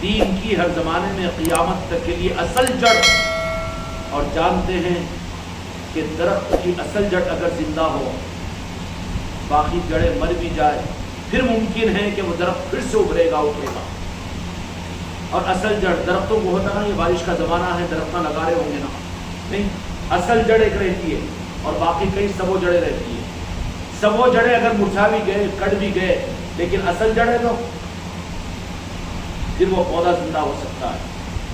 دین کی ہر زمانے میں قیامت تک کے لیے اصل جڑ، اور جانتے ہیں کہ درخت کی اصل جڑ اگر زندہ ہو، باقی جڑیں مر بھی جائے، پھر ممکن ہے کہ وہ درخت پھر سے ابھرے گا، اٹھے گا۔ اور اصل جڑ درختوں کو ہوتا نا، یہ بارش کا زمانہ ہے، درخت نہ لگا رہے ہوں گے نا، نہیں، اصل جڑ ایک رہتی ہے اور باقی کئی سبو جڑیں رہتی ہیں۔ سبو جڑیں اگر مرجھا بھی گئے، کٹ بھی گئے، لیکن اصل جڑ ہے تو پھر وہ پودا زندہ ہو سکتا ہے،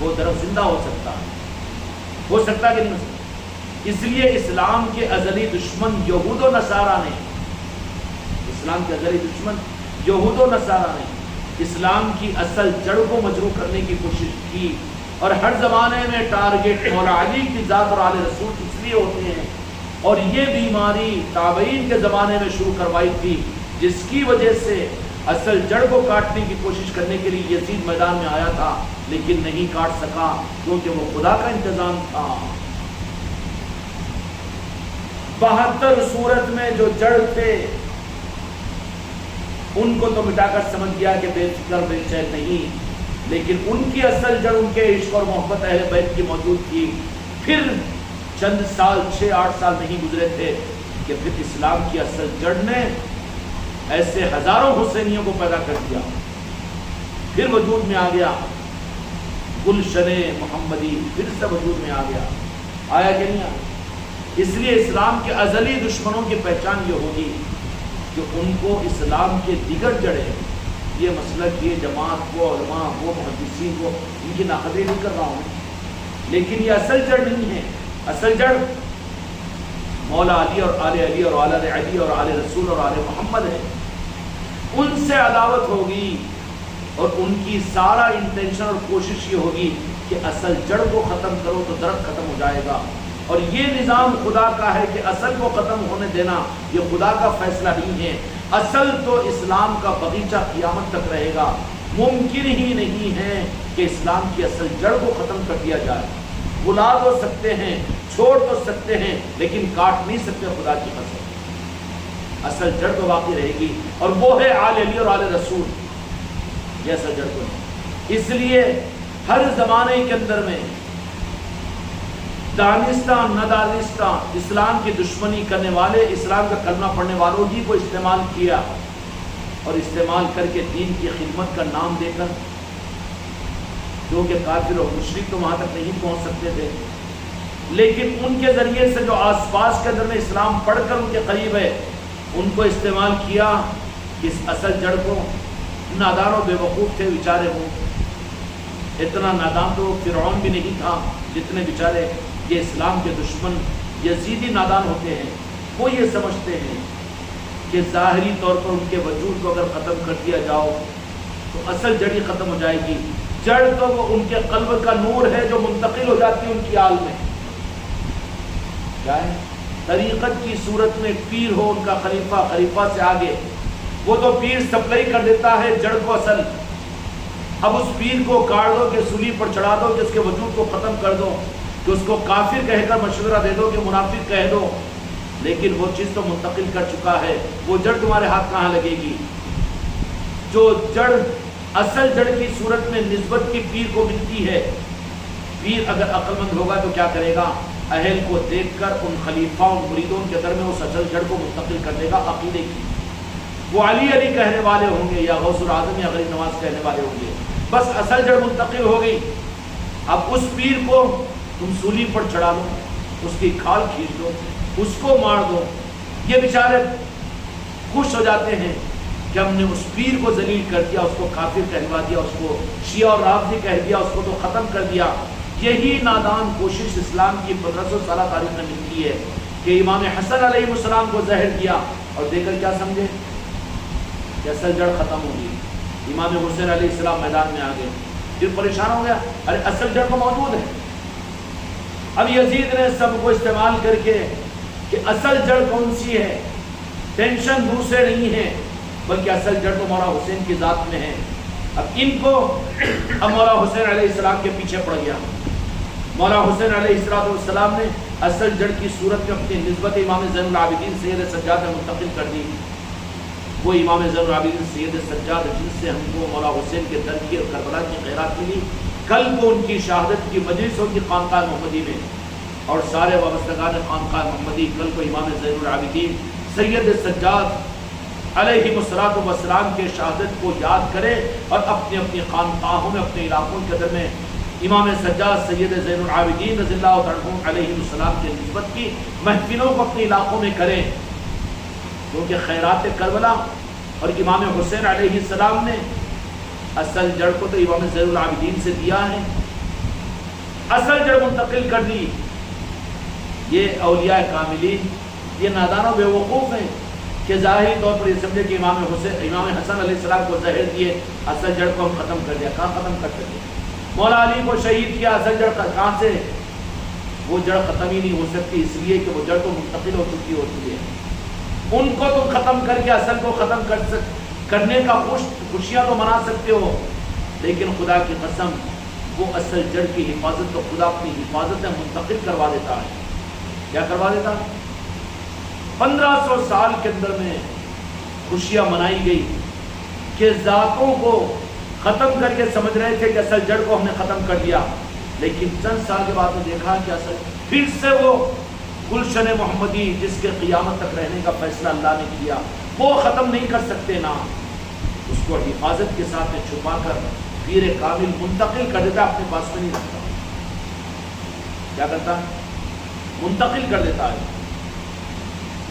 وہ درخت زندہ ہو سکتا ہے کہ نہیں ہو سکتا۔ اس لیے اسلام کے ازلی دشمن یہود و نصارہ نے، اسلام کے ازلی دشمن یہود و نصارہ نے اسلام کی اصل جڑ کو مجروح کرنے کی کوشش کی، اور ہر زمانے میں ٹارگٹ مولا علی کی ذات اور آل رسول اس لیے ہوتے ہیں، اور یہ بیماری تابعین کے زمانے میں شروع کروائی تھی، جس کی وجہ سے اصل جڑ کو کاٹنے کی کوشش کرنے کے لیے یزید میدان میں آیا تھا، لیکن نہیں کاٹ سکا کیونکہ وہ خدا کا انتظام تھا۔ 72 سورت میں جو جڑ تھے ان کو تو مٹا کر سمجھ گیا کہ بے فکر بے چین نہیں، لیکن ان کی اصل جڑ ان کے عشق اور محبت اہل بیت کی موجود تھی۔ پھر چند سال 6-8 سال نہیں گزرے تھے کہ پھر اسلام کی اصل جڑ نے ایسے ہزاروں حسینیوں کو پیدا کر دیا، پھر وجود میں آ گیا گلشن محمدی، پھر سے وجود میں آ گیا، آیا کہ نہیں آیا؟ اس لیے اسلام کے ازلی دشمنوں کی پہچان یہ ہوگی کہ ان کو اسلام کے دیگر جڑیں، یہ مسلک، یہ جماعت کو، علماء کو، محدثین کو، ان کی ناقدری نہیں کر رہا ہوں، لیکن یہ اصل جڑ نہیں ہے۔ اصل جڑ مولا علی اور آل علی اور آل علی اور آل رسول اور آل محمد ہے، ان سے عداوت ہوگی، اور ان کی سارا انٹینشن اور کوشش یہ ہوگی کہ اصل جڑ کو ختم کرو تو درخت ختم ہو جائے گا، اور یہ نظام خدا کا ہے کہ اصل کو ختم ہونے دینا یہ خدا کا فیصلہ نہیں ہے۔ اصل تو اسلام کا باغیچہ قیامت تک رہے گا، ممکن ہی نہیں ہے کہ اسلام کی اصل جڑ کو ختم کر دیا جائے۔ بلا تو سکتے ہیں، چھوڑ تو سکتے ہیں، لیکن کاٹ نہیں سکتے خدا کی قسم۔ اصل جڑ تو باقی رہے گی، اور وہ ہے آل علی اور آل رسول، یہ اصل جڑ کو نہیں۔ اس لیے ہر زمانے کے اندر میں دانستان نہ دانستان اسلام کی دشمنی کرنے والے، اسلام کا کلمہ پڑھنے والوں ہی کو استعمال کیا، اور استعمال کر کے دین کی خدمت کا نام دے کر، کیونکہ کافر اور مشرک تو وہاں تک نہیں پہنچ سکتے تھے، لیکن ان کے ذریعے سے جو آس پاس کے اندر میں اسلام پڑھ کر ان کے قریب ہے، ان کو استعمال کیا، اس اصل جڑ کو۔ نادان و بے وقوف تھے بیچارے، وہ اتنا نادان تو فرعون بھی نہیں تھا جتنے بیچارے یہ اسلام کے دشمن یزیدی نادان ہوتے ہیں۔ وہ یہ سمجھتے ہیں کہ ظاہری طور پر ان کے وجود کو اگر ختم کر دیا جاؤ تو اصل جڑ ہی ختم ہو جائے گی۔ جڑ تو وہ ان کے قلب کا نور ہے جو منتقل ہو جاتی ہے ان کی آل میں، کیا ہے؟ طریقت کی صورت میں پیر ہو ان کا خلیفہ، خلیفہ سے آگے، وہ تو پیر سپلائی کر دیتا ہے جڑ کو اصل۔ اب اس پیر کو کاٹ دو کہ سولی پر چڑھا دو کہ اس کے وجود کو ختم کر دو، کہ اس کو کافر کہہ کر مشورہ دے دو کہ منافق کہہ دو، لیکن وہ چیز تو منتقل کر چکا ہے، وہ جڑ تمہارے ہاتھ کہاں لگے گی؟ جو جڑ اصل جڑ کی صورت میں نسبت کی پیر کو ملتی ہے، پیر اگر عقل مند ہوگا تو کیا کرے گا؟ اہل کو دیکھ کر ان خلیفہ اور مریدوں کے در میں اس اصل جڑ کو منتقل کر دے گا عقیدے کی۔ وہ علی علی کہنے والے ہوں گے یا غوث الاعظم یا غریب نواز کہنے والے ہوں گے، بس اصل جڑ منتقل ہو گئی۔ اب اس پیر کو تم سولی پر چڑھا دو، اس کی کھال کھینچ دو، اس کو مار دو، یہ بیچارے خوش ہو جاتے ہیں کہ ہم نے اس پیر کو ذلیل کر دیا، اس کو کافر کہلوا دیا، اس کو شیعہ اور رافضی کہہ دیا، اس کو تو ختم کر دیا۔ یہی نادان کوشش اسلام کی 1500 سالہ تاریخ میں ملتی ہے کہ امام حسن علیہ السلام کو زہر دیا اور دے کر کیا سمجھے کہ اصل جڑ ختم ہوگی۔ امام حسین علیہ السلام میدان میں آ گئے، پھر پریشان ہو گیا، ارے اصل جڑ تو موجود ہے۔ اب یزید نے سب کو استعمال کر کے کہ اصل جڑ کون سی ہے، ٹینشن دوسرے نہیں ہے بلکہ اصل جڑ تو مولا حسین کی ذات میں ہے۔ اب ان کو اب مولا حسین علیہ السلام کے پیچھے پڑ گیا۔ مولا حسین علیہ السلام نے اصل جڑ کی صورت میں اپنی نسبت امام زین العابدین سید سجاد میں منتقل کر دی۔ وہ امام زین العابدین سید سجاد جن سے ہم کو مولا حسین کے در کی اور کربلا کی خیرات ملی، کل کو ان کی شہادت کی مجلس ہوگی خانقاہ محمدی میں، اور سارے وابستگان خانقاہ محمدی کل کو امام زین العابدین سید سجاد علیہ السلام کے شہادت کو یاد کرے اور اپنی اپنی خانقاہوں میں اپنے علاقوں کے در میں امام سجاد سید زین العابدین رضی اللہ عنہ علیہ السلام کے نسبت کی محفلوں کو اپنے علاقوں میں کریں، کیونکہ خیرات کربلا اور امام حسین علیہ السلام نے اصل جڑ کو تو امام زین العابدین سے دیا ہے، اصل جڑ منتقل کر دی۔ یہ اولیاء کاملین یہ نادان و بے وقوف ہیں کہ ظاہری طور پر یہ سمجھے کہ امام حسن علیہ السلام کو زہر دیے اصل جڑ کو ہم ختم کر دیا۔ کہاں ختم کر سکتے؟ مولا علی کو شہید کیا، اصل جڑ کہاں سے؟ وہ جڑ ختم ہی نہیں ہو سکتی، اس لیے کہ وہ جڑ تو منتقل ہو چکی ہے۔ ان کو تم ختم کر کے اصل کو ختم کرنے کا خوشیاں تو منا سکتے ہو، لیکن خدا کی قسم وہ اصل جڑ کی حفاظت تو خدا اپنی حفاظت میں منتقل کروا دیتا ہے۔ کیا کروا دیتا؟ 1500 سال کے اندر میں خوشیاں منائی گئی کہ ذاتوں کو ختم کر کے سمجھ رہے تھے کہ اصل جڑ کو ہم نے ختم کر دیا، لیکن چند سال کے بعد میں دیکھا کہ اصل پھر سے وہ گلشن محمدی جس کے قیامت تک رہنے کا فیصلہ اللہ نے کیا وہ ختم نہیں کر سکتے نا، اس کو حفاظت کے ساتھ میں چھپا کر پیر کامل منتقل کر دیتا، اپنے پاس میں نہیں رکھتا۔ کیا کرتا؟ منتقل کر دیتا ہے۔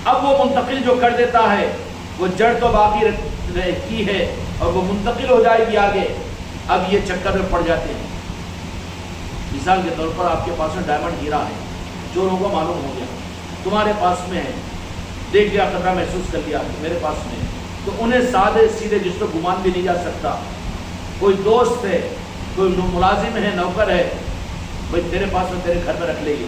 اب وہ منتقل جو کر دیتا ہے وہ جڑ تو باقی رہتی ہے اور وہ منتقل ہو جائے گی آگے، اب یہ چکر میں پڑ جاتے ہیں۔ مثال کے طور پر آپ کے پاس میں ڈائمنڈ ہیرا ہے، چوروں کو معلوم ہو گیا تمہارے پاس میں ہے، دیکھ لیا، خطرہ محسوس کر لیا کہ میرے پاس میں ہے، تو انہیں سادے سیدھے جس کو گمان بھی نہیں جا سکتا، کوئی دوست ہے، کوئی ملازم ہے، نوکر ہے، بھائی تیرے پاس میں تیرے گھر میں رکھ لے گی۔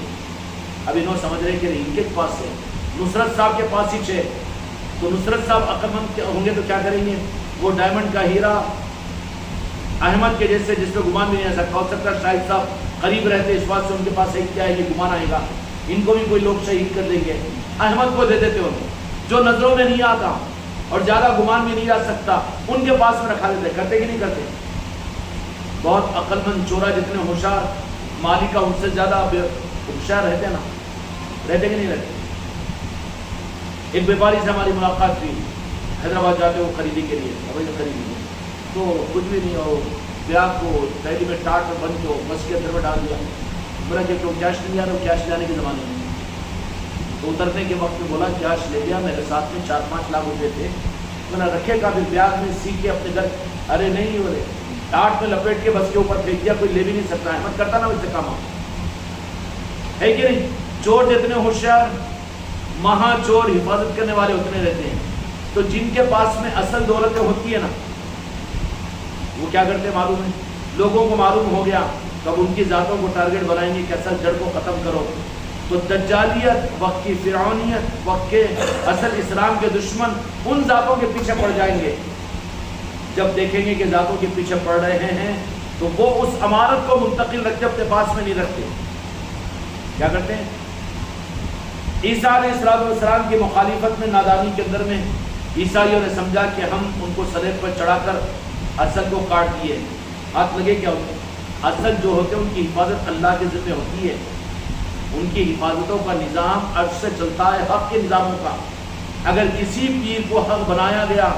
اب انہوں سمجھ رہے کہ ان کے پاس ہے، نصرت صاحب کے پاس ہی ہے، تو نصرت صاحب عقل مند ہوں گے تو کیا کریں گے؟ وہ ڈائمنڈ کا ہیرا احمد کے جیسے جس پہ گمان بھی نہیں آ سکتا، ہو سکتا ہے شاہد صاحب قریب رہتے اس بات سے ان کے پاس ہے کیا ہے یہ گمان آئے گا، ان کو بھی کوئی لوگ شہید کر دیں گے، احمد کو دے دیتے ہوں جو نظروں میں نہیں آتا اور زیادہ گمان بھی نہیں جا سکتا، ان کے پاس میں رکھا دیتے۔ کرتے کہ نہیں کرتے؟ بہت عقل مند چورا جتنے ہوشیار مالکہ ان سے زیادہ ہوشیار رہتے ہیں نا، رہتے کہ نہیں رہتے؟ ایک بیپاری سے ہماری ملاقات ہوئی، حیدرآباد جاتے وہ خریدی کے لیے، ابھی تو خریدی تو کچھ بھی نہیں ہو، بیاگ کو تھیلی میں ٹاٹ میں بند کو بس کے اندر میں ڈال دیا۔ میرا کہ تو کیش نہیں آ رہا، کیش لانے کے زمانے میں تو اترنے کے وقت میں بولا کیش لے لیا، میرے ساتھ میں 4-5 لاکھ روپے تھے، میں نے رکھے کا بھی بیاگ میں سیکھ کے اپنے گھر، ارے نہیں ہو رہے، ٹاٹ میں لپیٹ کے بس کے اوپر پھینک دیا، کوئی لے بھی نہیں سکتا، احمد کرتا نا ویسے کام ہے کہ نہیں؟ چور جتنے ہوشیار مہا چور حفاظت کرنے والے اتنے رہتے ہیں، تو جن کے پاس میں اصل دولتیں ہوتی ہے نا وہ کیا کرتے ہیں معلوم ہے؟ لوگوں کو معلوم ہو گیا تب ان کی ذاتوں کو ٹارگٹ بنائیں گے کہ اصل جڑ کو ختم کرو، تو دجالیت وقت کی فرعونیت وقت کے اصل اسلام کے دشمن ان ذاتوں کے پیچھے پڑ جائیں گے۔ جب دیکھیں گے کہ ذاتوں کے پیچھے پڑ رہے ہیں تو وہ اس امانت کو منتقل رکھتے اپنے پاس میں نہیں رکھتے، کیا کرتے ہیں؟ عیسیٰ علیہ السلام کی مخالفت میں نادانی کے اندر میں عیسائیوں نے سمجھا کہ ہم ان کو سلیب پر چڑھا کر اصل کو کاٹ دیے، ہاتھ لگے کیا ہوتے؟ اصل جو ہوتے ہیں ان کی حفاظت اللہ کے ذمہ ہوتی ہے، ان کی حفاظتوں کا نظام عرش سے چلتا ہے، حق کے نظاموں کا۔ اگر کسی پیر کو حق بنایا گیا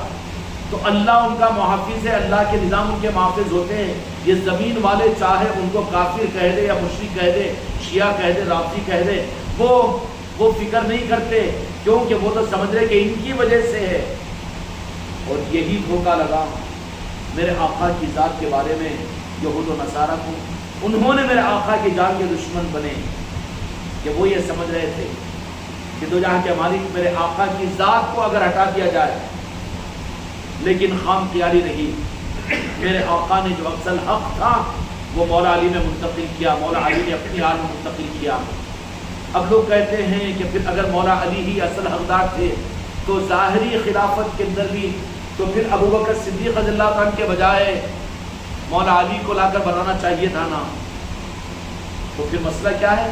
تو اللہ ان کا محافظ ہے، اللہ کے نظام ان کے محافظ ہوتے ہیں۔ یہ زمین والے چاہے ان کو کافر کہہ دے یا مشرک کہہ دے، شیعہ کہہ دے، رافضی کہہ دے، وہ فکر نہیں کرتے، کیونکہ وہ تو سمجھ رہے کہ ان کی وجہ سے ہے۔ اور یہی دھوکہ لگا میرے آقا کی ذات کے بارے میں یہود و نصارہ کو، انہوں نے میرے آقا کی جان کے دشمن بنے کہ وہ یہ سمجھ رہے تھے کہ دو جہاں کے مالک میرے آقا کی ذات کو اگر ہٹا دیا جائے، لیکن خام خیالی نہیں، میرے آقا نے جو اصل حق تھا وہ مولا علی میں منتقل کیا، مولا علی نے اپنی حال میں منتقل کیا۔ اب لوگ کہتے ہیں کہ پھر اگر مولا علی ہی اصل حقدار تھے تو ظاہری خلافت کے اندر بھی تو پھر ابو بکر صدیق رضی اللہ عنہ کے بجائے مولا علی کو لا کر بنانا چاہیے تھا نا۔ تو پھر مسئلہ کیا ہے؟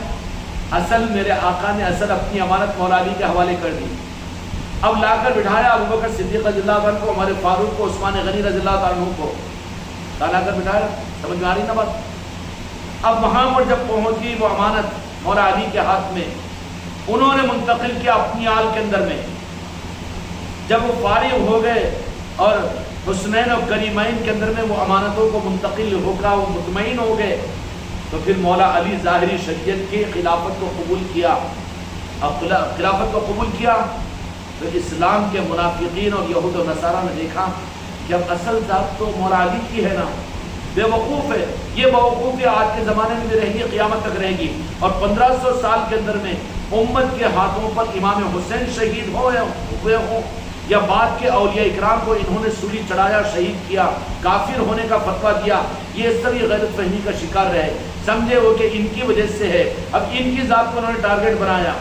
اصل میرے آقا نے اصل اپنی امانت مولا علی کے حوالے کر دی، اب لا کر بٹھایا ابو بکر صدیق رضی اللہ عنہ کو، ہمارے فاروق کو، عثمان غنی رضی اللہ عنہ کو، لا کر بٹھایا. سمجھ میں آ رہی نا بات؟ اب وہاں پر جب پہنچ گئی وہ امانت مولا علی کے ہاتھ میں، انہوں نے منتقل کیا اپنی آل کے اندر میں. جب وہ فارغ ہو گئے اور حسنین اور کریمین کے اندر میں وہ امانتوں کو منتقل ہو کر وہ مطمئن ہو گئے، تو پھر مولا علی ظاہری شریعت کی خلافت کو قبول کیا. اب خلافت کو قبول کیا تو اسلام کے منافقین اور یہود و نصارہ نے دیکھا کہ اب اصل ذات تو مولا علی کی ہے نا، بے وقوف ہے. یہ بیوقوفی آج کے زمانے میں بھی رہے گی، قیامت تک رہے گی. اور 1500 سال کے اندر میں امت کے ہاتھوں پر امام حسین شہید ہوئے ہوں یا بعد کے اولیاء اکرام کو انہوں نے سولی چڑھایا، شہید کیا، کافر ہونے کا فتویٰ دیا، یہ سبھی غلط فہمی کا شکار رہے، سمجھے وہ کہ ان کی وجہ سے ہے. اب ان کی ذات کو انہوں نے ٹارگٹ بنایا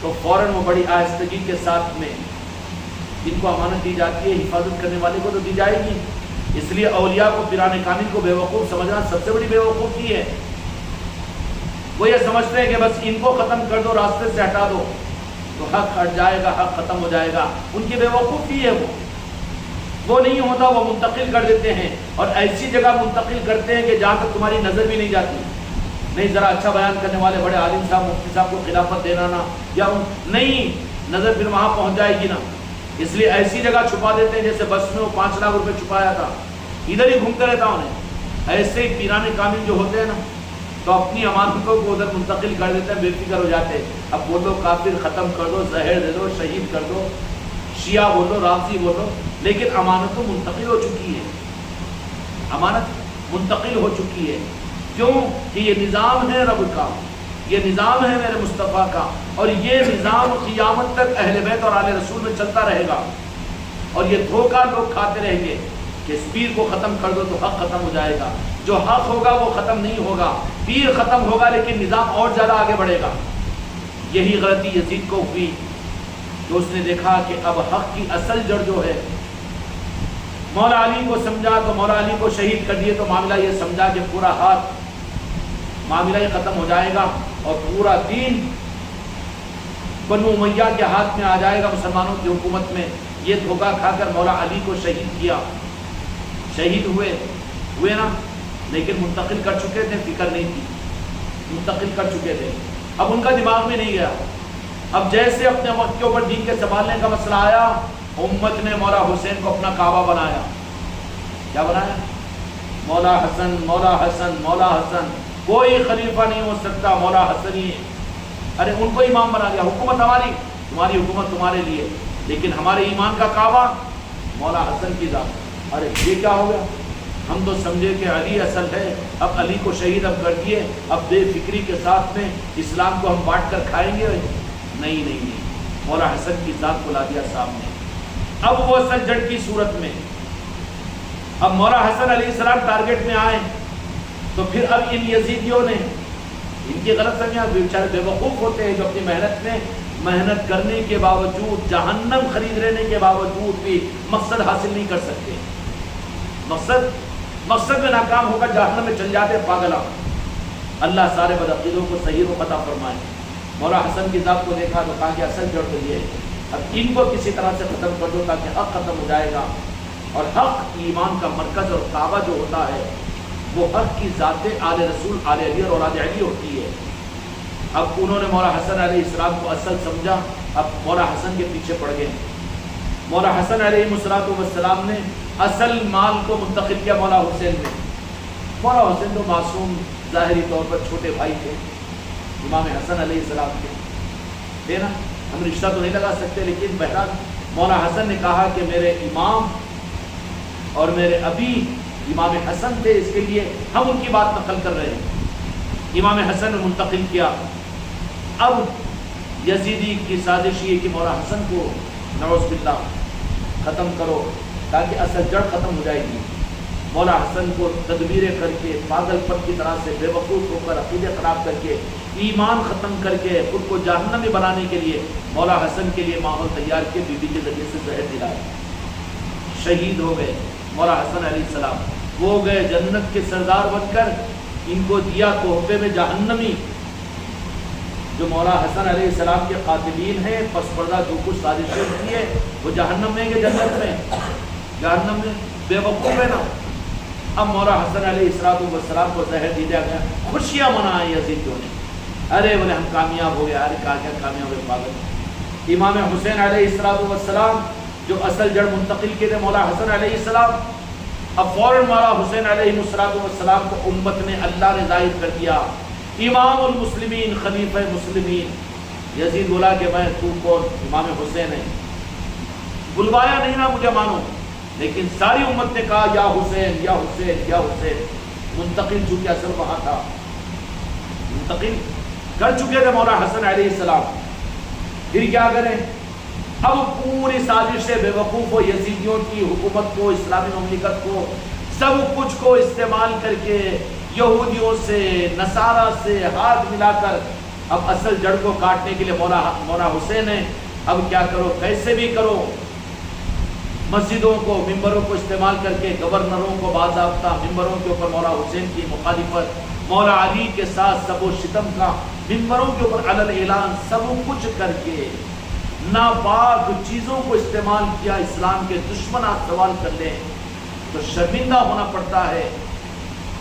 تو فوراً وہ بڑی آہستگی کے ساتھ میں جن کو امانت دی جاتی ہے حفاظت کرنے والے کو تو دی جائے گی. اس لیے اولیاء کو پیران کامل کو بے وقوف سمجھنا سب سے بڑی بے وقوفی ہے. وہ یہ سمجھتے ہیں کہ بس ان کو ختم کر دو، راستے سے ہٹا دو تو حق ہٹ جائے گا، حق ختم ہو جائے گا. ان کی بے وقوفی ہے. وہ نہیں ہوتا، وہ منتقل کر دیتے ہیں اور ایسی جگہ منتقل کرتے ہیں کہ جہاں تک تمہاری نظر بھی نہیں جاتی. نہیں ذرا اچھا بیان کرنے والے بڑے عالم صاحب مفتی صاحب کو خلافت دینا نا، یا نہیں نظر پھر وہاں پہنچ جائے گی نا، اس لیے ایسی جگہ چھپا دیتے ہیں جیسے بس میں وہ 5 لاکھ روپے چھپایا تھا، ادھر ہی گھومتے رہتا انہیں. ایسے ہی پیران کامل جو ہوتے ہیں نا تو اپنی امانتوں کو ادھر منتقل کر دیتے ہیں، بے فکر ہو جاتے ہیں. اب بولو کافر ختم کر دو، زہر دے دو، شہید کر دو، شیعہ بولو، رافضی بولو، لیکن امانت تو منتقل ہو چکی ہے. امانت منتقل ہو چکی ہے. کیوں کہ یہ نظام ہے رب کا، یہ نظام ہے میرے مصطفیٰ کا، اور یہ نظام قیامت تک اہل بیت اور آل رسول میں چلتا رہے گا. اور یہ دھوکہ لوگ کھاتے رہیں گے کہ اس پیر کو ختم کر دو تو حق ختم ہو جائے گا. جو حق ہوگا وہ ختم نہیں ہوگا، پیر ختم ہوگا لیکن نظام اور زیادہ آگے بڑھے گا. یہی غلطی یزید کو ہوئی کہ اس نے دیکھا کہ اب حق کی اصل جڑ جو ہے، مولا علی کو سمجھا تو مولا علی کو شہید کر دیے تو معاملہ یہ سمجھا کہ پورا ہاتھ معاملہ یہ ختم ہو جائے گا اور پورا دین بنو امیہ کے ہاتھ میں آ جائے گا، مسلمانوں کی حکومت میں. یہ دھوکہ کھا کر مولا علی کو شہید کیا. شہید ہوئے نا، لیکن منتقل کر چکے تھے، فکر نہیں تھی، منتقل کر چکے تھے. اب ان کا دماغ میں نہیں گیا. اب جیسے اپنے وقت کے اوپر دین کے سنبھالنے کا مسئلہ آیا، امت نے مولا حسین کو اپنا کعبہ بنایا. کیا بنایا؟ مولا حسن، مولا حسن، مولا حسن. کوئی خلیفہ نہیں ہو سکتا، مولا حسن ہی ہے. ارے ان کو امام بنا دیا. حکومت ہماری، تمہاری حکومت تمہارے لیے، لیکن ہمارے ایمان کا کعبہ مولا حسن کی ذات. ارے یہ کیا ہو گیا؟ ہم تو سمجھے کہ علی اصل ہے، اب علی کو شہید اب کر دیے، اب بے فکری کے ساتھ میں اسلام کو ہم بانٹ کر کھائیں گے. نہیں نہیں نہیں، مولا حسن کی ذات کو لا دیا سامنے. اب وہ اصل جڑ کی صورت میں اب مولا حسن علیہ السلام ٹارگٹ میں آئے تو پھر اب ان یزیدیوں نے، ان کی غلط فہمیاں، بیچارے بے وقوف ہوتے ہیں جو اپنی محنت میں محنت کرنے کے باوجود، جہنم خرید لینے کے باوجود بھی مقصد حاصل نہیں کر سکتے. مقصد میں ناکام ہو کر جہنم میں چل جاتے پاگلا. اللہ سارے بدعقیدوں کو صحیح و خطا فرمائے. مولا حسن کی ذات کو دیکھا تو کہا کہ اصل جڑ تو یہ ہے، اب ان کو کسی طرح سے ختم کر دو تاکہ حق ختم ہو جائے گا. اور حق ایمان کا مرکز اور کعبہ جو ہوتا ہے وہ حق کی ذات آل رسول، آل علی اور اولاد علی ہوتی ہے. اب انہوں نے مولا حسن علیہ السلام کو اصل سمجھا، اب مولا حسن کے پیچھے پڑ گئے. مولا حسن علیہ السلام نے اصل مال کو منتقل کیا مولا حسین میں. مولا حسین تو معصوم ظاہری طور پر چھوٹے بھائی تھے امام حسن علیہ السلام کے نا، ہم رشتہ تو نہیں لگا سکتے، لیکن بہرحال مولا حسن نے کہا کہ میرے امام اور میرے ابی امام حسن تھے، اس کے لیے ہم ان کی بات نقل کر رہے ہیں. امام حسن نے منتقل کیا. اب یزیدی کی سازش یہ کہ مولا حسن کو نعوذ باللہ ختم کرو تاکہ اصل جڑ ختم ہو جائے گی. مولا حسن کو تدبیریں کر کے، پاگل پن کی طرح سے بے وقوف ہو کر، عقیدے خراب کر کے، ایمان ختم کر کے، خود کو جہنمی بنانے کے لیے مولا حسن کے لیے ماحول تیار کے بی بی کے ذریعے سے زہر دلایا. شہید ہو گئے مولا حسن علیہ السلام. وہ گئے جنت کے سردار بن کر، ان کو دیا تحفے میں جہنمی. جو مولا حسن علیہ السلام کے قاتلین ہیں، پس پردہ جو کچھ سازشیں کی ہے وہ جہنم میں کہ جنت میں؟ جہنم میں. بے وقوف ہے نا. اب مولا حسن علیہ السلام کو زہر دیا گیا، خوشیاں منائیں یزیدیوں نے، ارے بولے ہم کامیاب ہو گئے. ارے کہا کیا کامیاب ہوئے پاگل. امام حسین علیہ السلام جو اصل جڑ منتقل کیے تھے مولا حسن علیہ السلام، اب فوراً مولا حسین علیہ السلام کو امت نے اللہ نے ظاہر کر دیا امام المسلمین، خلیفہ مسلمین. یزید بولا کہ میں تو کون؟ امام حسین ہے. بلوایا نہیں نا مجھے مانو، لیکن ساری امت نے کہا یا حسین یا حسین یا حسین. منتقل چونکہ اصل وہاں تھا، منتقل کر چکے تھے مولا حسن علیہ السلام. پھر کیا کریں؟ اب پوری سازش سے بے وقوف و یزیدیوں کی حکومت کو، اسلامی مملکت کو، سب کچھ کو استعمال کر کے یہودیوں سے، نصارہ سے ہاتھ ملا کر اب اصل جڑ کو کاٹنے کے لیے مولا حسین ہے. اب کیا کرو؟ کیسے بھی کرو. مسجدوں کو، ممبروں کو استعمال کر کے گورنروں کو باضابطہ ممبروں کے اوپر مولا حسین کی مخالفت، مولا علی کے ساتھ سب و شتم کا ممبروں کے اوپر علل اعلان، سب کچھ کر کے ناپاک چیزوں کو استعمال کیا. اسلام کے دشمن آپ سوال کر لیں تو شرمندہ ہونا پڑتا ہے.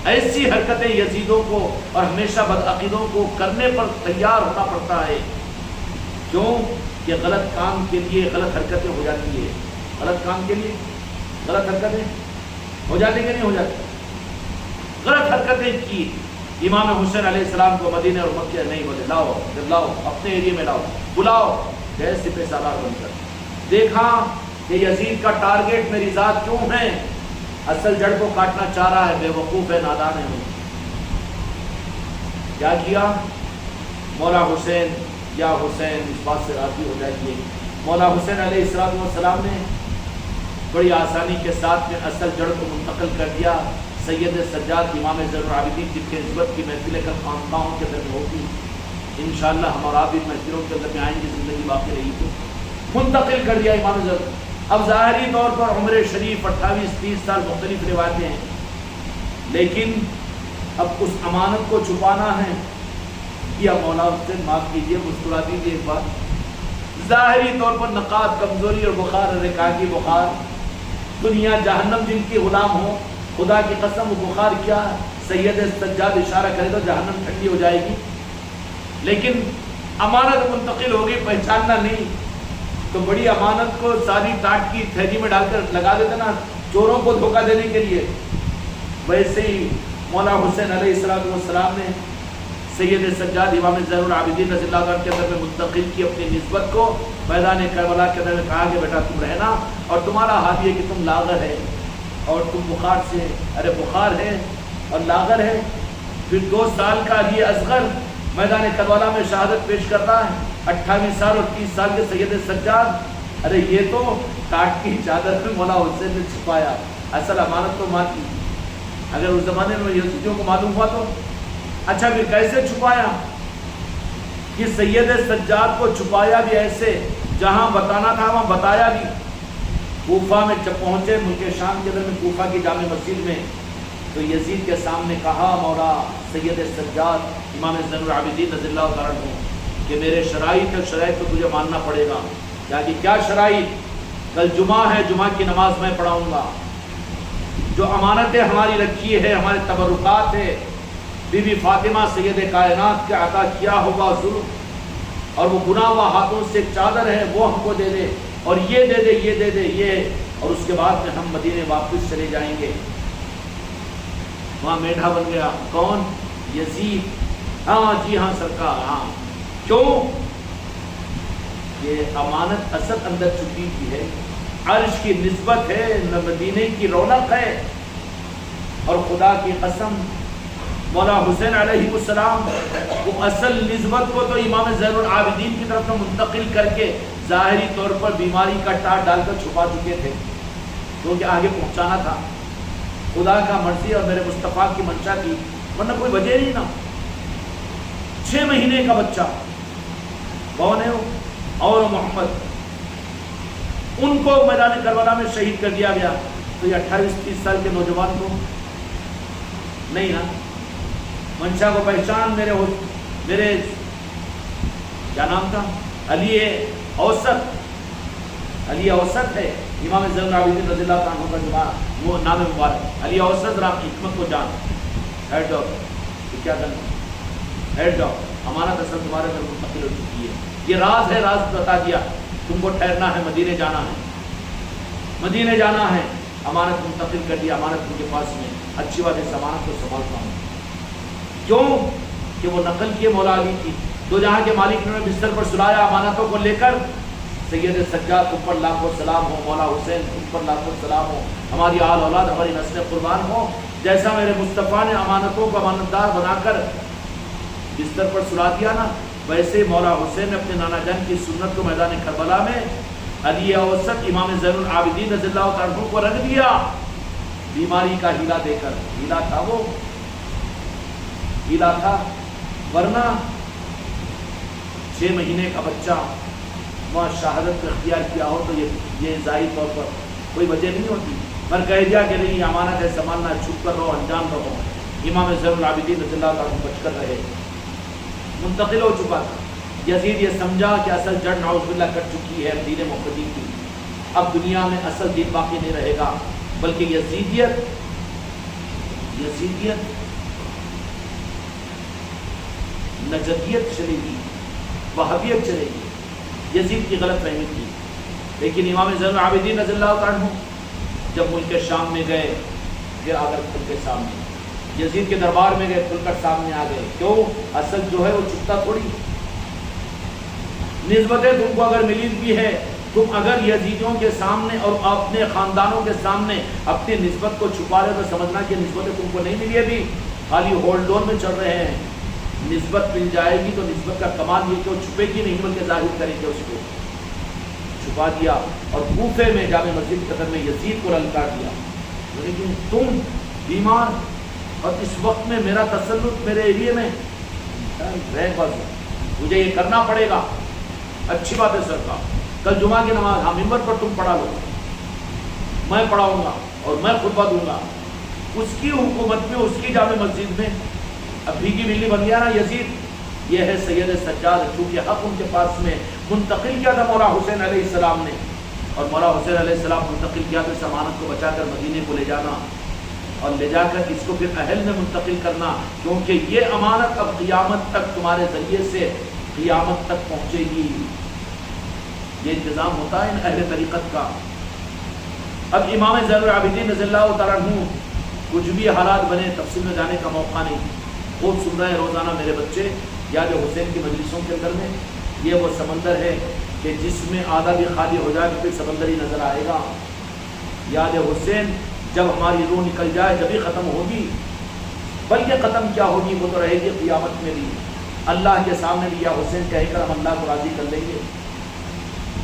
ایسی حرکتیں یزیدوں کو اور ہمیشہ بدعقیدوں کو کرنے پر تیار ہونا پڑتا ہے. کیوں کہ غلط کام کے لیے غلط حرکتیں ہو جاتی ہے. غلط کام کے لیے غلط حرکتیں ہو جاتی کہ نہیں ہو جاتی؟ غلط حرکتیں کی. امام حسین علیہ السلام کو مدینہ اور مکہ نہیں بولے لاؤ اپنے ایریے میں لاؤ، بلاؤ، گئے سپہ سالار بن کر. دیکھا کہ یزید کا ٹارگیٹ میری ذات کیوں ہے؟ اصل جڑ کو کاٹنا چاہ رہا ہے، بے وقوف ہے، نادان ہے. کیا کیا؟ مولا حسین یا حسین، اس بات سے راضی ہو جائیے. مولا حسین علیہ السلام نے بڑی آسانی کے ساتھ میں اصل جڑ کو منتقل کر دیا. سید سجاد امام زین العابدین جن کے نسبت کی محفلیں کل خانقاہوں کے اندر ہوگی، انشاءاللہ ہم اور آپ بھی محفلوں کے اندر میں آئیں گے، زندگی باقی رہی تو منتقل کر دیا امام زین. اب ظاہری طور پر عمر شریف 28-30 سال مختلف روایتیں ہیں، لیکن اب اس امانت کو چھپانا ہے. یا مولا حسین معاف کیجیے، مسکرا دیجیے ایک بار. ظاہری طور پر نقاہت، کمزوری اور بخار، رکاعتی بخار، دنیا جہنم جن کی غلام ہو، خدا کی قسم وہ بخار کیا سید سجاد اشارہ کرے تو جہنم ٹھنڈی ہو جائے گی. لیکن امانت منتقل ہوگی، پہچاننا نہیں تو بڑی امانت کو ساری ٹاٹ کی تھیلی میں ڈال کر لگا دیتے نا چوروں کو دھوکہ دینے کے لیے. ویسے ہی مولا حسین علیہ السلام نے سید سجاد امام زین العابدین رضی اللہ عنہ کے اندر میں منتقل کی اپنی نسبت کو. میدان کربلا کے اندر میں کہا کہ بیٹا تم رہنا، اور تمہارا حال یہ کہ تم لاغر ہے اور تم بخار سے، ارے بخار ہے اور لاغر ہے. پھر 2 سال کا علی اصغر میدان کربلا میں شہادت پیش کرتا ہے. 28 سال اور 30 سال کے سید سجاد، ارے یہ تو کاٹ کی چادر میں مولا حسین نے چھپایا، اصل امانت تو ماں کی. اگر اس زمانے میں یزیدیوں کو معلوم ہوا تو اچھا پھر کیسے چھپایا؟ کہ سید سجاد کو چھپایا بھی ایسے، جہاں بتانا تھا وہاں بتایا بھی. کوفہ میں جب پہنچے، ملک شام کے اندر میں کوفہ کی جامع مسجد میں، تو یزید کے سامنے کہا مولا سید سجاد امام زین العابدین رضی اللہ عنہ کہ میرے شرائط کو تجھے ماننا پڑے گا. یعنی کیا شرائط؟ کل جمعہ ہے، جمعہ کی نماز میں پڑھاؤں گا. جو امانتیں ہماری رکھی ہے، ہمارے تبرکات ہے، بی بی فاطمہ سید کائنات کے عطا کیا ہوا ظلم اور وہ گناہ ہوا ہاتھوں سے ایک چادر ہے، وہ ہم کو دے دے، اور یہ دے دے، یہ دے دے، یہ، اور اس کے بعد میں ہم مدینے واپس چلے جائیں گے. وہاں میڈھا بن گیا. کون؟ یزید. ہاں جی ہاں سرکار، ہاں. کیوں؟ یہ امانت اصل اندر چھپی ہوئی ہے، عرش کی نسبت ہے، مدینے کی رونق ہے. اور خدا کی قسم مولا حسین علیہ السلام وہ اصل نسبت کو تو امام زین العابدین کی طرف میں منتقل کر کے ظاہری طور پر بیماری کا ٹاٹ ڈال کر چھپا چکے تھے، کیونکہ آگے پہنچانا تھا. خدا کا مرضی اور میرے مصطفیٰ کی منشا تھی، ورنہ کوئی وجہ نہیں نا. 6 مہینے کا بچہ کون ہے وہ؟ اور محمد، ان کو میدان کربلا میں شہید کر دیا گیا. تو یہ 28-30 سال کے نوجوان کو نہیں نا منشا کو پہچان. میرے کیا نام تھا؟ علی اوسط. علی اوسط ہے امام زین العابدین رضی اللہ عنہ کا وہ نام مبارک. علی اوسط رام حکمت کو جان. ہیڈ جاؤ. کیا کرنا؟ ہیڈ جاؤ. امانت اصل تمہارے گھر منتقل ہو چکی ہے. یہ راز ہے، راز بتا دیا. تم کو ٹھہرنا ہے، مدینے جانا ہے، مدینے جانا ہے. امانت منتقل کر دیا، امانت ان کے پاس میں. اچھی بات ہے، اس امانت کو سنبھالتا ہوں. کیوں کہ وہ نقل کی مولا علی کی. دو جہاں کے مالک نے بستر پر سلایا امانتوں کو لے کر. سید سجاد تم پر لاکھوں سلام ہو، مولا حسین تم پر لاکھوں سلام ہو، ہماری آل اولاد ہماری نسل قربان ہو. جیسا میرے مصطفیٰ نے امانتوں کو امانتدار بنا کر بستر پر سلا دیا نا، ویسے مولا حسین نے اپنے نانا جان کی سنت کو میدان کربلا میں علی اوسط امام زین العابدین رضی اللہ عنہ کو رکھ دیا، بیماری کا ہیلا دے کر. ہیلا تھا وہ، ہیلا تھا. ورنہ 6 مہینے کا بچہ وہاں شہادت کو اختیار کیا ہو تو یہ ظاہری طور پر کوئی وجہ نہیں ہوتی. پر کہہ دیا کہ نہیں، امانت ہے، سنبھالنا، چھپ کر رہو، انجام رہو. امام زین العابدین رضی اللہ عنہ بچ کر رہے. منتقل ہو چکا تھا. یزید یہ سمجھا کہ اصل جڑ نعوذ باللہ کٹ چکی ہے دین محمدی کی. اب دنیا میں اصل دین باقی نہیں رہے گا، بلکہ یزیدیت نجدیت چلے گی، وہابیت چلے گی. یزید کی غلط فہمی تھی. لیکن امام زین العابدین رضی اللہ عنہ جب ملک شام میں گئے، پھر آ کر کھل کے سامنے یزید کے دربار میں گئے، کھل کر سامنے آ گئے. کیوں؟ اصل جو ہے وہ چھپتا تھوڑی. نسبتیں تم کو اگر ملی بھی ہے، تم اگر یزیدیوں کے سامنے اور اپنے خاندانوں کے سامنے اپنی نسبت کو چھپا رہے تو سمجھنا کہ نسبتیں تم کو نہیں ملی. ابھی خالی ہولڈ آن میں چل رہے ہیں. نسبت مل جائے گی تو نسبت کا کمال یہ کہ وہ چھپے گی نہیں، بلکہ ظاہر کریں گے. اس کو چھپا دیا اور کوفے میں جامع مسجد کے قدر میں یزید کو للکار دیا. لیکن تم بیمار اور اس وقت میں میرا تسلط میرے ایریے میں رہ بس، مجھے یہ کرنا پڑے گا. اچھی بات ہے سرکار، کل جمعہ کی نماز ہاں ممبر پر تم پڑھا لو، میں پڑھاؤں گا اور میں خطبہ دوں گا. اس کی حکومت میں، اس کی جامع مسجد میں اب بھیگی بلی بن گیا نا یزید. یہ ہے سید سجاد، چونکہ حق ان کے پاس میں منتقل کیا تھا مولا حسین علیہ السلام نے، اور مولا حسین علیہ السلام منتقل کیا تو اس امانت کو بچا کر مدینے کو لے جانا اور لے جا کر اس کو پھر اہل میں منتقل کرنا. کیونکہ یہ امانت اب قیامت تک تمہارے ذریعے سے قیامت تک پہنچے گی. یہ انتظام ہوتا ہے ان اہل طریقت کا. اب امام زین العابدین رضی اللہ تعالیٰ عنہ کچھ بھی حالات بنے، تفصیل میں جانے کا موقع نہیں. خوب سن رہے ہیں روزانہ میرے بچے یاد حسین کی مجلسوں کے اندر میں. یہ وہ سمندر ہے کہ جس میں آدھا بھی خالی ہو جائے تو پھر سمندر ہی نظر آئے گا. یاد حسین جب ہماری روح نکل جائے جبھی ختم ہوگی، بلکہ ختم کیا ہوگی وہ تو رہے گی قیامت میں بھی. اللہ کے سامنے بھی یا حسین کہہ کر ہم اللہ کو راضی کر لیں گے،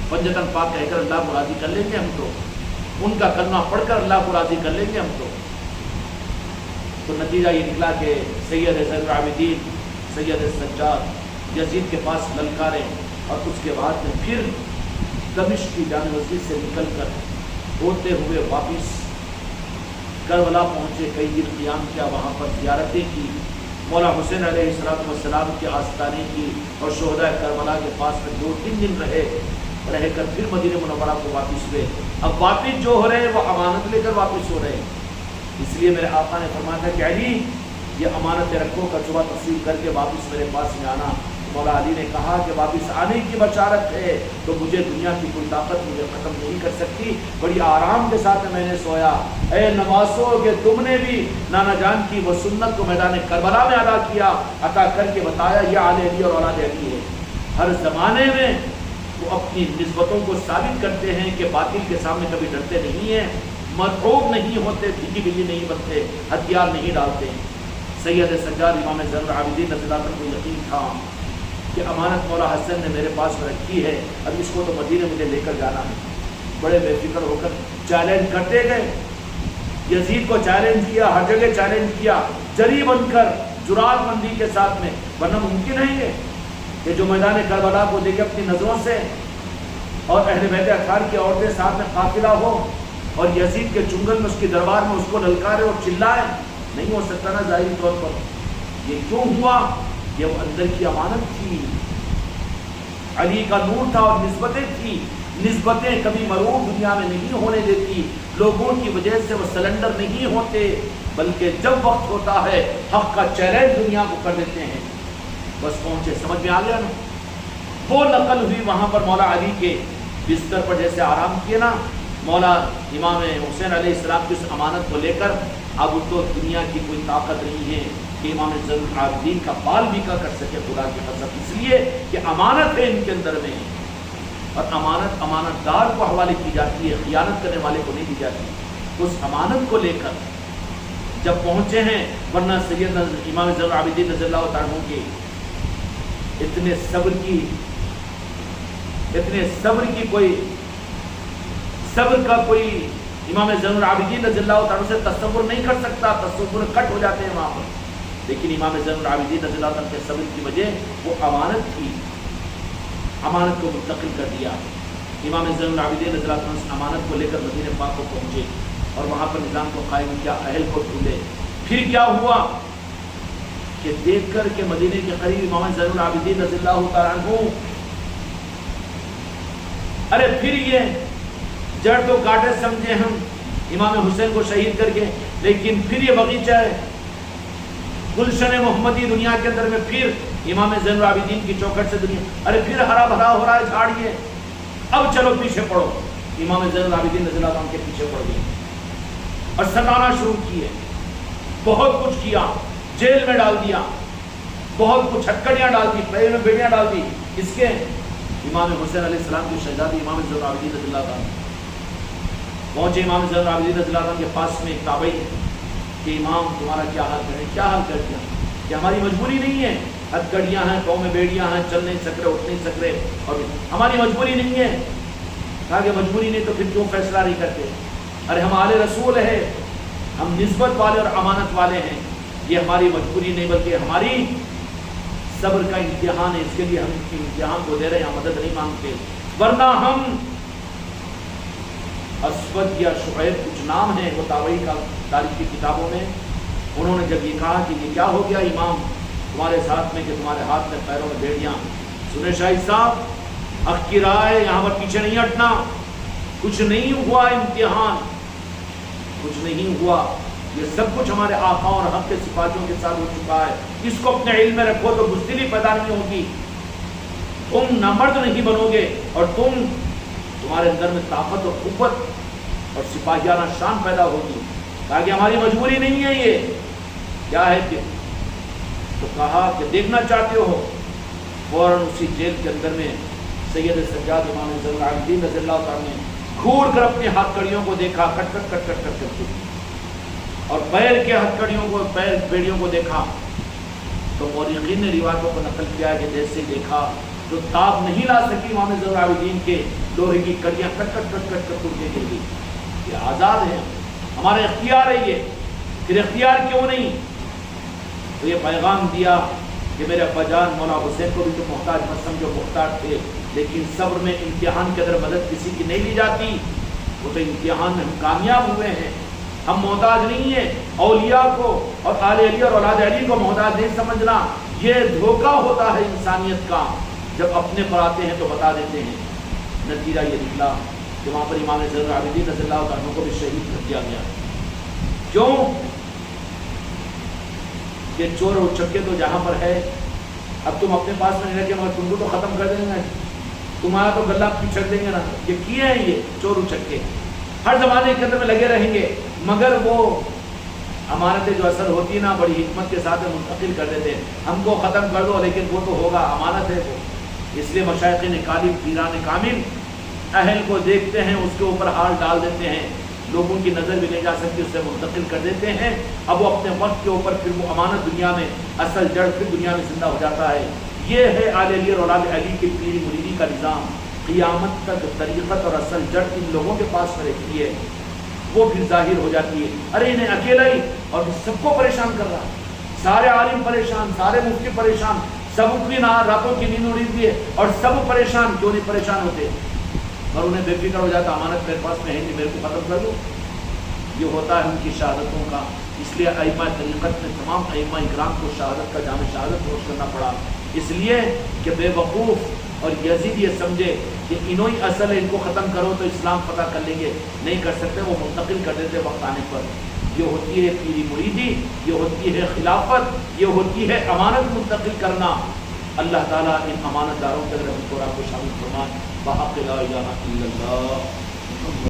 پنجتن پاک کہہ کر اللہ کو راضی کر لیں گے. ہم تو ان کا کلمہ پڑھ کر اللہ کو راضی کر لیں گے ہم تو نتیجہ یہ نکلا کہ سید زین العابدین سید سجاد یزید کے پاس للکارے، اور اس کے بعد میں پھر دمشق کی جامع مسجد سے نکل کر ہوتے ہوئے واپس کربلا پہنچے. کئی دن قیام کیا، وہاں پر زیارتیں کی، مولا حسین علیہ السلام کے آستانے کی، اور شہداء کربلا کے پاس میں 2-3 دن رہ کر پھر مدینہ منورہ کو واپس ہوئے. اب واپس جو ہو رہے ہیں وہ امانت لے کر واپس ہو رہے ہیں. اس لیے میرے آقا نے فرمایا تھا کہ علی یہ امانت رکھو، کچوا تقسیم کر کے واپس میرے پاس میں آنا. مولا علی نے کہا کہ واپس آنے کی بشارت ہے تو مجھے دنیا کی کوئی طاقت مجھے ختم نہیں کر سکتی. بڑی آرام کے ساتھ میں نے سویا. اے نواسو کہ تم نے بھی نانا جان کی وہ سنت کو میدان کربلا میں ادا کیا، عطا کر کے بتایا یہ آل علی اور اولاد علی ہے. ہر زمانے میں وہ اپنی نسبتوں کو ثابت کرتے ہیں کہ باطل کے سامنے کبھی ڈرتے نہیں ہیں، مرعوب نہیں ہوتے، بھیگی بلی نہیں بنتے، ہتھیار نہیں ڈالتے. سید سجاد امام زین العابدین رضی اللہ عنہ کو یقین تھا کہ امانت مولا حسن نے میرے پاس رکھی ہے، اب اس کو تو مدینے مجھے لے کر جانا ہے. بڑے بے فکر ہو کر چیلنج کرتے گئے، یزید کو چیلنج کیا، ہر جگہ چیلنج کیا، جری بن کر جرات مندی کے ساتھ میں. ورنہ ممکن ہے یہ کہ جو میدان کربلا کو دیکھے اپنی نظروں سے اور اہل بیت اطہار کی عورتیں ساتھ میں قافلہ ہو اور یزید کے چنگل میں اس کے دربار میں اس کو للکارے اور چلائے، نہیں ہو سکتا نا ظاہری طور پر. یہ کیوں ہوا؟ یہ وہ اندر کی امانت تھی. علی کا نور تھا اور نسبتیں تھی، نسبتیں کبھی مرور دنیا میں نہیں ہونے دیتی، لوگوں کی وجہ سے وہ سلنڈر نہیں ہوتے، بلکہ جب وقت ہوتا ہے حق کا چیلنج دنیا کو کر دیتے ہیں۔ بس پہنچے، سمجھ میں آ گیا نا؟ وہ نقل ہوئی وہاں پر مولا علی کے بستر پر جیسے آرام کیے نا مولا امام حسین علیہ السلام کی اس امانت کو لے کر، اب تو دنیا کی کوئی طاقت نہیں ہے کہ امام زین العابدین کا بال بھی کر سکے، خدا کی قسم، اس لیے کہ امانت ہے ان کے اندر میں، اور امانت امانت دار کو حوالے کی جاتی ہے، خیانت کرنے والے کو نہیں دی جاتی۔ اس امانت کو لے کر جب پہنچے ہیں، ورنہ سید امام زین العابدین رضی اللہ تعالیٰ عنہ کے اتنے صبر کا کوئی امام زین العابدین رضی اللہ تعالیٰ سے تصور نہیں کر سکتا، تصور کٹ ہو جاتے ہیں وہاں پر، لیکن امام زین العابدین رضی اللہ تعالیٰ کے صبر کی وجہ وہ امانت تھی، امانت کو منتقل کر دیا۔ امام زین العابدین رضی اللہ عنہ اس امانت کو لے کر مدینہ پاک کو پہنچے اور وہاں پر نظام کو قائم کیا، اہل کو ڈھونڈے۔ پھر کیا ہوا کہ دیکھ کر کے مدینے کے قریب امام زین العابدین رضی اللہ تعالیٰ عنہ، ارے پھر یہ جڑ تو کاٹے سمجھے ہم امام حسین کو شہید کر کے، لیکن پھر یہ باغیچہ ہے گلشن محمدی دنیا کے اندر میں، پھر امام زین العابدین کی چوکھٹ سے دنیا، ارے پھر ہرا بھرا ہو رہا ہے جھاڑیے، اب چلو پیچھے پڑو۔ امام زین العابدین رضی اللہ عنہ کے پیچھے پڑ گئے اور ستانا شروع کیے، بہت کچھ کیا، جیل میں ڈال دیا، بہت کچھ ہتکڑیاں ڈال دی، پیر میں بیڑیاں ڈال دی، اس کے امام حسین علیہ السلام کی شہزادی امام زین العابدین رضی اللہ عنہ پہنچے۔ امام زین العابدین رضی اللہ عنہ کے پاس میں ایک تابعی کہ امام تمہارا کیا حال کریں، کیا حال کر دیا کہ ہماری مجبوری نہیں ہے، ہتکڑیاں ہیں، پاؤں میں بیڑیاں ہیں، چل نہیں سک رہے، اٹھ نہیں سک رہے، اور ہماری مجبوری نہیں ہے۔ کہا کہ مجبوری نہیں تو پھر کیوں فیصلہ نہیں کرتے؟ ارے ہم آل رسول ہیں، ہم نسبت والے اور امانت والے ہیں، یہ ہماری مجبوری نہیں بلکہ ہماری صبر کا امتحان ہے، اس کے لیے ہم امتحان کو دے رہے ہیں، مدد نہیں مانگتے، ورنہ ہم اسود یا شعیب کچھ نام ہے وہ تابعی کا تاریخ کی کتابوں میں، انہوں نے جب یہ کہا کہ یہ کیا ہو گیا امام تمہارے ساتھ میں کہ تمہارے ہاتھ میں پیروں میں بیڑیاں، سنے شاہد صاحب حق کی رائے، یہاں پر پیچھے نہیں ہٹنا، کچھ نہیں ہوا، امتحان کچھ نہیں ہوا، یہ سب کچھ ہمارے آقا اور حق کے سپاہیوں کے ساتھ ہو چکا ہے، اس کو اپنے علم میں رکھو تو بزدلی پیدا نہیں ہوگی، تم نامرد نہیں بنو گے، اور تمہارے اندر میں طاقت اور قوت اور سپاہیانہ شان پیدا ہوگی۔ کہا کہ ہماری مجبوری نہیں ہے، یہ کیا ہے کہ تو کہا کہ دیکھنا چاہتے ہو، فوراً اسی جیل کے اندر میں سید سجاد امام زین العابدین رضی اللہ تعالیٰ نے گھور کر اپنے ہاتھ کڑیوں کو دیکھا، کٹ کٹ کٹ کٹ کٹ کر، اور پیر کے ہتھ کڑیوں کو، پیر بیڑیوں کو دیکھا، تو مورخین نے روایتوں کو نقل کیا ہے کہ جیسے دیکھا تو تاب نہیں لا سکی امام زین العابدین کے لوہے کی کڑیاں کٹ کٹ کٹ کٹ کر ٹوٹ کے گر گئی۔ یہ آزاد ہے، ہمارا اختیار ہے، یہ پھر اختیار کیوں نہیں؟ تو یہ پیغام دیا کہ میرے ابا جان مولا حسین کو بھی تو محتاج مت سمجھو، محتاج تھے، لیکن صبر میں امتحان کے اندر مدد کسی کی نہیں لی جاتی، وہ تو امتحان میں ہم کامیاب ہوئے ہیں، ہم محتاج نہیں ہیں۔ اولیاء کو اور آل علی اور اولاد علی کو محتاج نہیں سمجھنا، یہ دھوکہ ہوتا ہے انسانیت کا، جب اپنے پر آتے ہیں تو بتا دیتے ہیں۔ نتیجہ یہ نکلا کہ وہاں پر امام زین العابدین رضی اللہ عنہ کو بھی شہید کر دیا گیا۔ کیوں؟ کہ چور اور چکے تو جہاں پر ہے، اب تم اپنے پاس میں نہیں رکھے مگر تم کو تو ختم کر دیں گے، تمہارا تو گلہ پچھڑ دیں گے نا۔ یہ کیے ہیں یہ چور اور چکے، ہر زمانے کے اندر میں لگے رہیں گے، مگر وہ امانتیں جو اثر ہوتی ہے نا بڑی حکمت کے ساتھ منتقل کر دیتے ہیں، ہم کو ختم کر دو لیکن وہ تو ہوگا، امانت ہے وہ۔ اس لیے مشائخ نکالی پیران کامل اہل کو دیکھتے ہیں، اس کے اوپر ہار ڈال دیتے ہیں، لوگوں کی نظر بھی نہیں جا سکتی، اسے منتقل کر دیتے ہیں، اب وہ اپنے وقت کے اوپر پھر وہ امانت دنیا میں، اصل جڑ پھر دنیا میں زندہ ہو جاتا ہے۔ یہ ہے آل علی اور اولاد علی کی پیری مریدی کا نظام، قیامت تک طریقت اور اصل جڑ ان لوگوں کے پاس میں رہتی ہے، وہ پھر ظاہر ہو جاتی ہے۔ ارے انہیں اکیلا ہی اور سب کو پریشان کر رہا ہے، سارے عالم پریشان، سارے مفتی پریشان، سب کی راتوں کی نیند اڑی ہوئی ہے اور سب پریشان، کیوں نہیں پریشان ہوتے؟ اور انہیں بے فکر ہو جاتا، امانت میرے پاس میں ہے نہیں، میرے کو ختم کر دو۔ یہ ہوتا ہے ان کی شہادتوں کا، اس لیے ائمہ طریقت میں تمام ائمہ اکرام کو شہادت کا جام شہادت نوش کرنا پڑا، اس لیے کہ بے وقوف اور یزید یہ سمجھے کہ انہوں ہی اصل ہے، ان کو ختم کرو تو اسلام فتح کر لیں گے، نہیں کر سکتے، وہ منتقل کر دیتے وقت آنے پر۔ یہ ہوتی ہے پیری مریدی، یہ ہوتی ہے خلافت، یہ ہوتی ہے امانت منتقل کرنا۔ اللہ تعالیٰ ان امانت داروں کے اندر ہم کو شامل فرمائے۔ بحق لا الہ الا اللہ۔